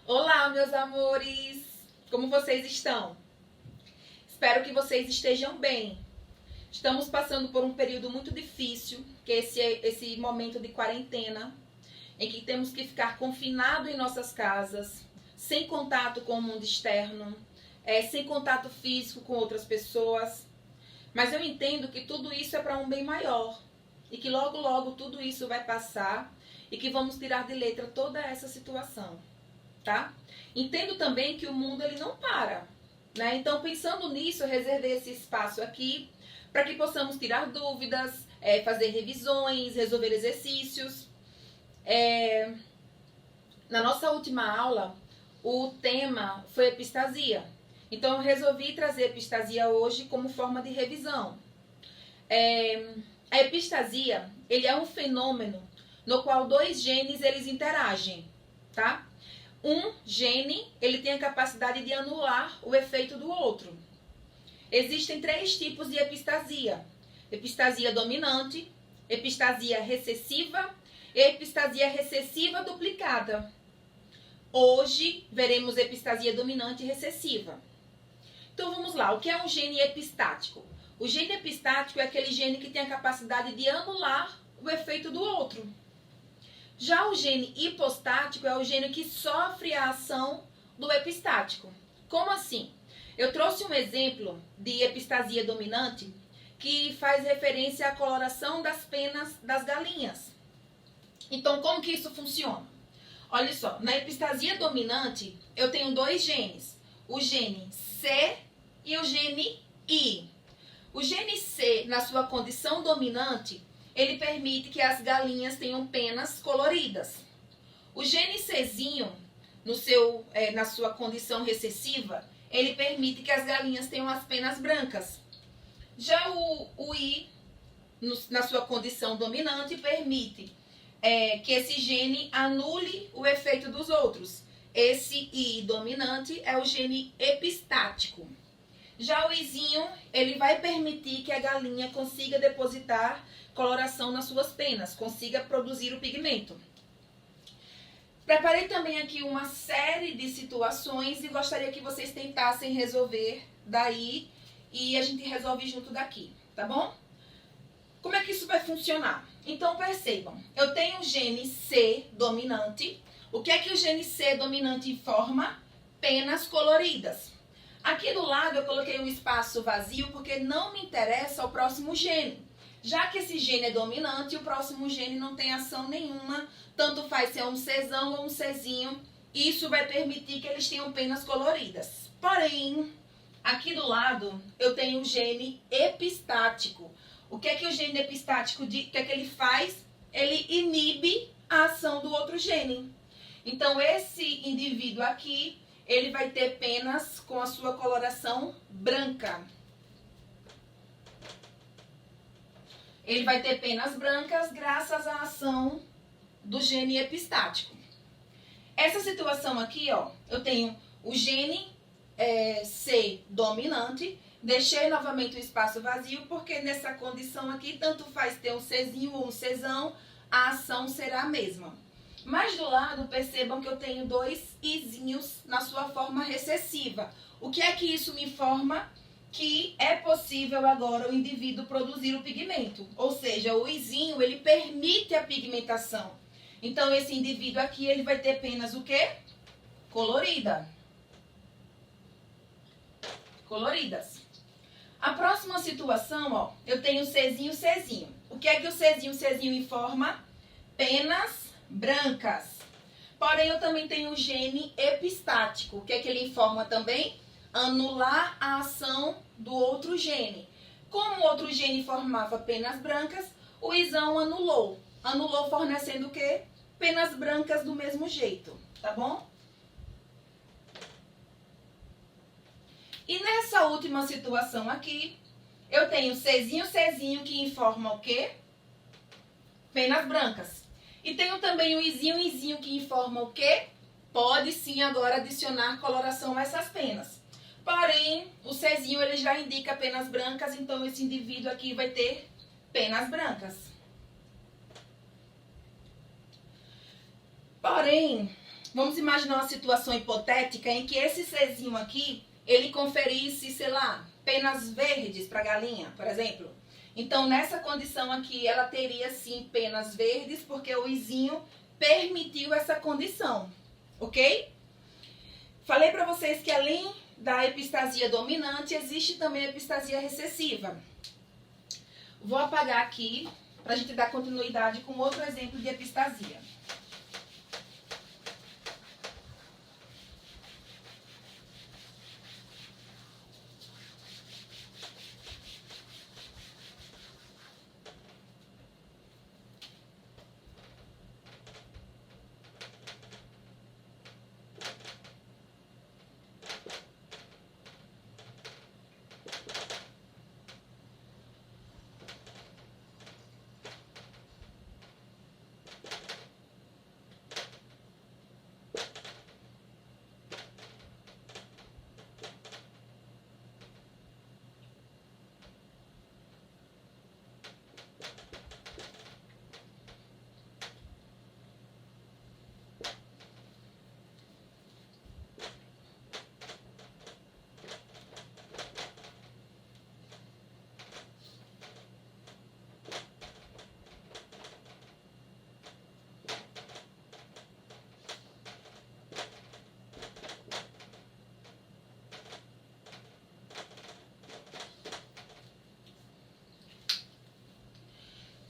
Olá, meus amores! Como vocês estão? Espero que vocês estejam bem. Estamos passando por um período muito difícil, que é esse momento de quarentena, em que temos que ficar confinados em nossas casas, sem contato com o mundo externo, sem contato físico com outras pessoas. Mas eu entendo que tudo isso é para um bem maior e que logo, logo tudo isso vai passar e que vamos tirar de letra toda essa situação. Tá? Entendo também que o mundo ele não para, né? Então, pensando nisso, eu reservei esse espaço aqui para que possamos tirar dúvidas, fazer revisões, resolver exercícios. Na nossa última aula, o tema foi epistasia. Então, eu resolvi trazer epistasia hoje como forma de revisão. A epistasia, ele é um fenômeno no qual dois genes eles interagem, tá? Um gene, ele tem a capacidade de anular o efeito do outro. Existem 3 tipos de epistasia: epistasia dominante, epistasia recessiva e epistasia recessiva duplicada. Hoje veremos epistasia dominante e recessiva. Então vamos lá, o que é um gene epistático? O gene epistático é aquele gene que tem a capacidade de anular o efeito do outro. Já o gene hipostático é o gene que sofre a ação do epistático. Como assim? Eu trouxe um exemplo de epistasia dominante que faz referência à coloração das penas das galinhas. Então, como que isso funciona? Olha só, na epistasia dominante, eu tenho 2 genes, o gene C e o gene I. O gene C, na sua condição dominante, ele permite que as galinhas tenham penas coloridas. O gene Czinho, na sua condição recessiva, ele permite que as galinhas tenham as penas brancas. Já o I, na sua condição dominante, permite que esse gene anule o efeito dos outros. Esse I dominante é o gene epistático. Já o Izinho, ele vai permitir que a galinha consiga depositar coloração nas suas penas, consiga produzir o pigmento. Preparei também aqui uma série de situações e gostaria que vocês tentassem resolver daí e a gente resolve junto daqui, tá bom? Como é que isso vai funcionar? Então percebam, eu tenho o gene C dominante. O que é que o gene C dominante informa? Penas coloridas. Aqui do lado eu coloquei um espaço vazio porque não me interessa o próximo gene. Já que esse gene é dominante, o próximo gene não tem ação nenhuma, tanto faz se é um Czão ou um Czinho, isso vai permitir que eles tenham penas coloridas. Porém, aqui do lado eu tenho o gene epistático. O que é que o gene epistático ele faz? Ele inibe a ação do outro gene. Então esse indivíduo aqui, ele vai ter penas com a sua coloração branca. Ele vai ter penas brancas graças à ação do gene epistático. Essa situação aqui, ó, eu tenho o gene C dominante, deixei novamente o espaço vazio, porque nessa condição aqui, tanto faz ter um Czinho ou um Czão, a ação será a mesma. Mas do lado, percebam que eu tenho 2 Izinhos na sua forma recessiva. O que é que isso me informa? Que é possível agora o indivíduo produzir o pigmento. Ou seja, o Izinho, ele permite a pigmentação. Então, esse indivíduo aqui, ele vai ter penas o quê? Colorida. Coloridas. A próxima situação, ó, eu tenho Czinho. O que é que o Czinho informa? Penas brancas. Porém, eu também tenho o gene epistático. O que é que ele informa também? Anular a ação do outro gene. Como o outro gene formava penas brancas, o Izão anulou. Anulou fornecendo o quê? Penas brancas do mesmo jeito, tá bom? E nessa última situação aqui, eu tenho Czinho que informa o quê? Penas brancas. E tenho também o Izinho que informa o quê? Pode sim agora adicionar coloração a essas penas. Porém, o Czinho ele já indica penas brancas, então esse indivíduo aqui vai ter penas brancas. Porém, vamos imaginar uma situação hipotética em que esse Czinho aqui, ele conferisse, sei lá, penas verdes para a galinha, por exemplo. Então, nessa condição aqui, ela teria sim penas verdes, porque o Izinho permitiu essa condição, ok? Falei para vocês que além da epistasia dominante, existe também a epistasia recessiva. Vou apagar aqui para a gente dar continuidade com outro exemplo de epistasia.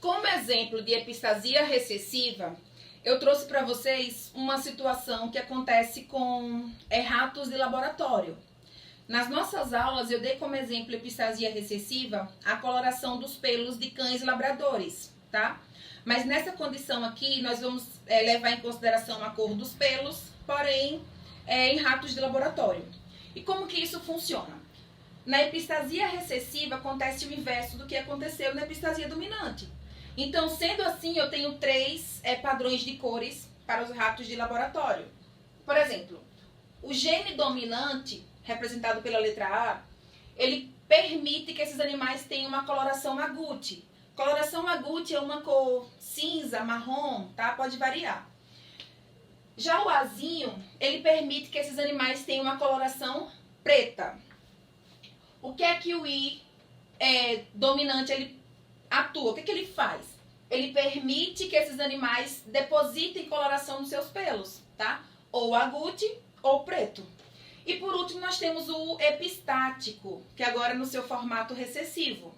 Como exemplo de epistasia recessiva, eu trouxe para vocês uma situação que acontece com ratos de laboratório. Nas nossas aulas, eu dei como exemplo epistasia recessiva a coloração dos pelos de cães labradores, tá? Mas nessa condição aqui, nós vamos levar em consideração a cor dos pelos, porém, em ratos de laboratório. E como que isso funciona? Na epistasia recessiva, acontece o inverso do que aconteceu na epistasia dominante. Então, sendo assim, eu tenho 3 padrões de cores para os ratos de laboratório. Por exemplo, o gene dominante, representado pela letra A, ele permite que esses animais tenham uma coloração agouti. Coloração agouti é uma cor cinza, marrom, tá? Pode variar. Já o Azinho, ele permite que esses animais tenham uma coloração preta. O que é que o I dominante ele atua? O que ele faz? Ele permite que esses animais depositem coloração nos seus pelos, tá? Ou agouti ou preto. E por último nós temos o epistático, que agora é no seu formato recessivo.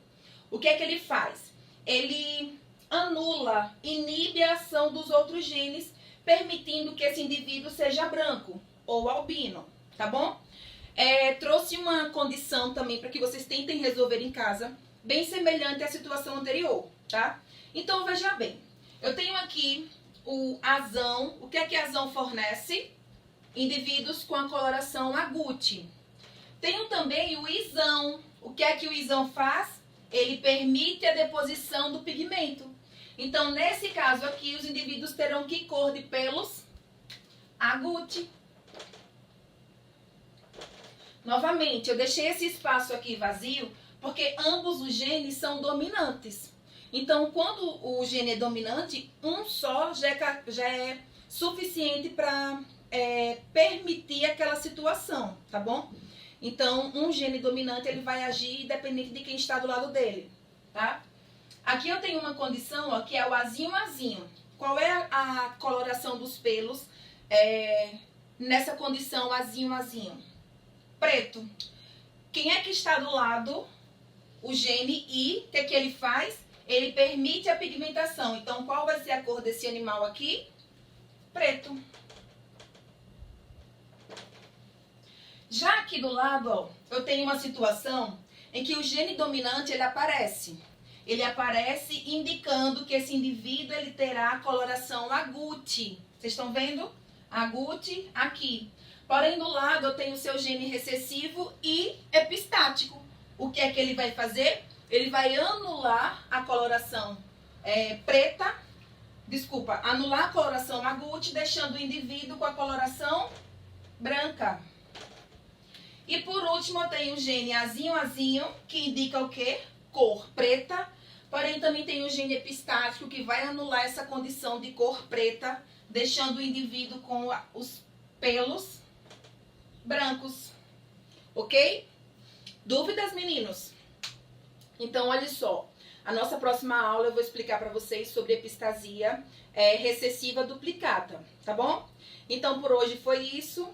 O que é que ele faz? Ele anula, inibe a ação dos outros genes, permitindo que esse indivíduo seja branco ou albino, tá bom? Trouxe uma condição também para que vocês tentem resolver em casa, bem semelhante à situação anterior, tá? Então, veja bem, eu tenho aqui o azão. O que é que azão fornece? Indivíduos com a coloração agouti. Tenho também o isão. O que é que o isão faz? Ele permite a deposição do pigmento. Então, nesse caso aqui, os indivíduos terão que cor de pelos? Agouti. Novamente, eu deixei esse espaço aqui vazio porque ambos os genes são dominantes. Então, quando o gene é dominante, um só já é suficiente para permitir aquela situação, tá bom? Então, um gene dominante, ele vai agir independente de quem está do lado dele, tá? Aqui eu tenho uma condição, ó, que é o azinho-azinho. Qual é a coloração dos pelos nessa condição azinho-azinho? Preto. Quem é que está do lado? O gene I, o que é que ele faz? Ele permite a pigmentação. Então, qual vai ser a cor desse animal aqui? Preto. Já aqui do lado, ó, eu tenho uma situação em que o gene dominante ele aparece. Ele aparece indicando que esse indivíduo ele terá a coloração agouti. Vocês estão vendo? Agouti aqui. Porém, do lado eu tenho o seu gene recessivo e epistático. O que é que ele vai fazer? Ele vai anular a coloração anular a coloração agouti, deixando o indivíduo com a coloração branca. E por último eu tenho o gene azinho-azinho, que indica o quê? Cor preta. Porém, também tem o gene epistático, que vai anular essa condição de cor preta, deixando o indivíduo com os pelos brancos, ok? Dúvidas, meninos? Então, olha só, a nossa próxima aula eu vou explicar para vocês sobre epistasia recessiva duplicata, tá bom? Então, por hoje foi isso.